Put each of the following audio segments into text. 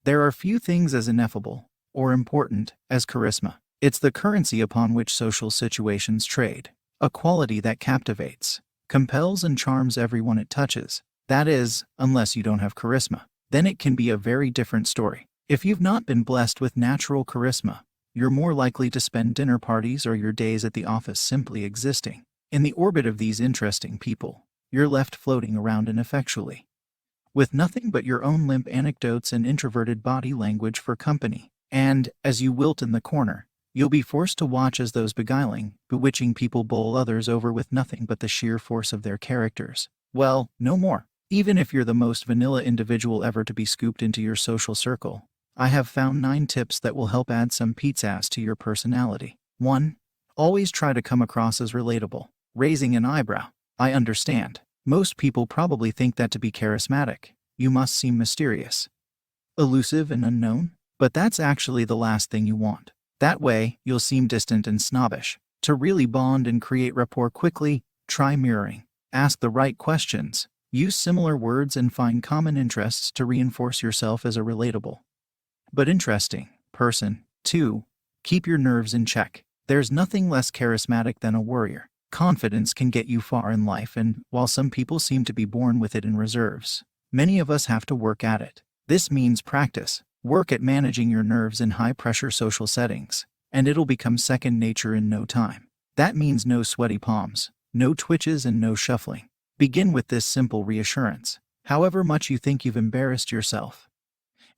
There are few things as ineffable or important as charisma. It's the currency upon which social situations trade, a quality that captivates, compels and charms everyone it touches. That is, unless you don't have charisma. Then it can be a very different story. If you've not been blessed with natural charisma, you're more likely to spend dinner parties or your days at the office simply existing. In the orbit of these interesting people, you're left floating around ineffectually, with nothing but your own limp anecdotes and introverted body language for company. And, as you wilt in the corner, you'll be forced to watch as those beguiling, bewitching people bowl others over with nothing but the sheer force of their characters. Well, no more. Even if you're the most vanilla individual ever to be scooped into your social circle, I have found 9 tips that will help add some pizzazz to your personality. 1. Always try to come across as relatable. Raising an eyebrow. I understand. Most people probably think that to be charismatic, you must seem mysterious, elusive and unknown, but that's actually the last thing you want. That way, you'll seem distant and snobbish. To really bond and create rapport quickly, try mirroring. Ask the right questions. Use similar words and find common interests to reinforce yourself as a relatable but interesting person. 2. Keep your nerves in check. There's nothing less charismatic than a warrior. Confidence can get you far in life, and while some people seem to be born with it in reserves, many of us have to work at it. This means practice. Work at managing your nerves in high-pressure social settings, and it'll become second nature in no time. That means no sweaty palms, no twitches, and no shuffling. Begin with this simple reassurance. However much you think you've embarrassed yourself,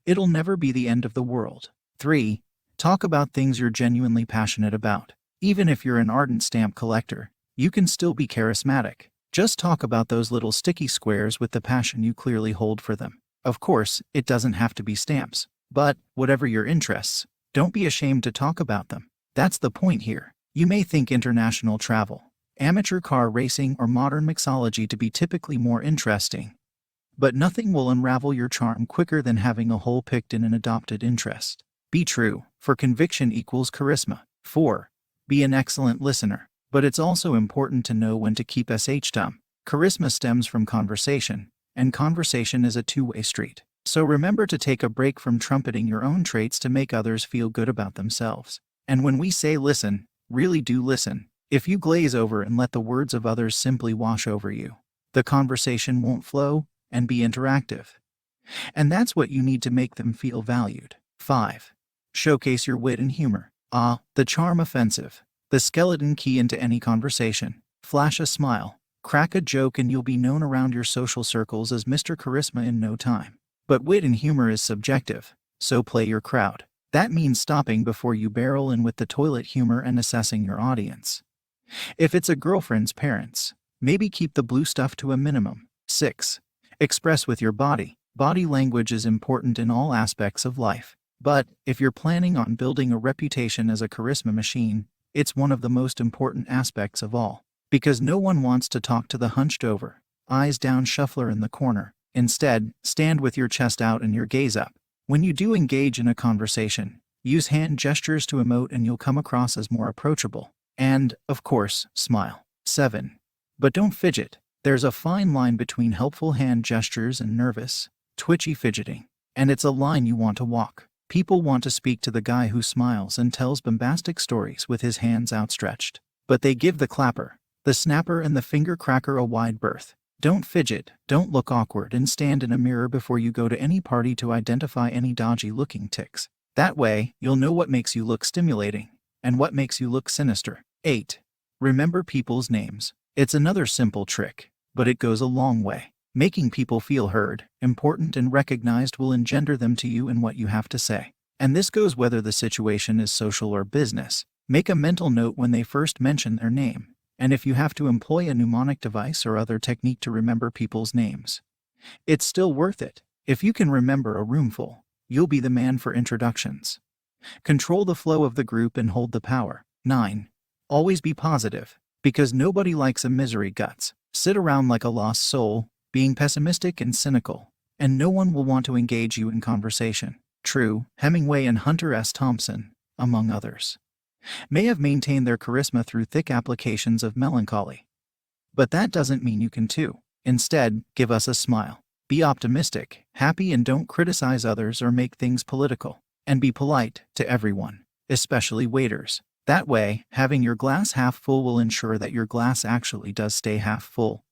it'll never be the end of the world. 3. Talk about things you're genuinely passionate about. Even if you're an ardent stamp collector, you can still be charismatic. Just talk about those little sticky squares with the passion you clearly hold for them. Of course, it doesn't have to be stamps, but whatever your interests, don't be ashamed to talk about them. That's the point here. You may think international travel, amateur car racing, or modern mixology to be typically more interesting, but nothing will unravel your charm quicker than having a hole picked in an adopted interest. Be true, for conviction equals charisma. 4. Be an excellent listener. But it's also important to know when to keep dumb. Charisma stems from conversation, and conversation is a two-way street. So remember to take a break from trumpeting your own traits to make others feel good about themselves. And when we say listen, really do listen. If you glaze over and let the words of others simply wash over you, the conversation won't flow and be interactive. And that's what you need to make them feel valued. 5. Showcase your wit and humor. The charm offensive. The skeleton key into any conversation. Flash a smile, crack a joke, and you'll be known around your social circles as Mr. Charisma in no time. But wit and humor is subjective, so play your crowd. That means stopping before you barrel in with the toilet humor and assessing your audience. If it's a girlfriend's parents, maybe keep the blue stuff to a minimum. 6. Express with your body. Body language is important in all aspects of life. But if you're planning on building a reputation as a charisma machine, it's one of the most important aspects of all. Because no one wants to talk to the hunched over, eyes down shuffler in the corner. Instead, stand with your chest out and your gaze up. When you do engage in a conversation, use hand gestures to emote and you'll come across as more approachable. And, of course, smile. 7. But don't fidget. There's a fine line between helpful hand gestures and nervous, twitchy fidgeting. And it's a line you want to walk. People want to speak to the guy who smiles and tells bombastic stories with his hands outstretched. But they give the clapper, the snapper, and the finger cracker a wide berth. Don't fidget, don't look awkward, and stand in a mirror before you go to any party to identify any dodgy-looking tics. That way, you'll know what makes you look stimulating and what makes you look sinister. 8. Remember people's names. It's another simple trick, but it goes a long way. Making people feel heard, important, and recognized will engender them to you in what you have to say. And this goes whether the situation is social or business. Make a mental note when they first mention their name, and if you have to employ a mnemonic device or other technique to remember people's names, it's still worth it. If you can remember a roomful, you'll be the man for introductions. Control the flow of the group and hold the power. 9. Always be positive, because nobody likes a misery guts. Sit around like a lost soul, being pessimistic and cynical, and no one will want to engage you in conversation. True, Hemingway and Hunter S. Thompson, among others, may have maintained their charisma through thick applications of melancholy. But that doesn't mean you can too. Instead, give us a smile. Be optimistic, happy, and don't criticize others or make things political. And be polite to everyone, especially waiters. That way, having your glass half full will ensure that your glass actually does stay half full.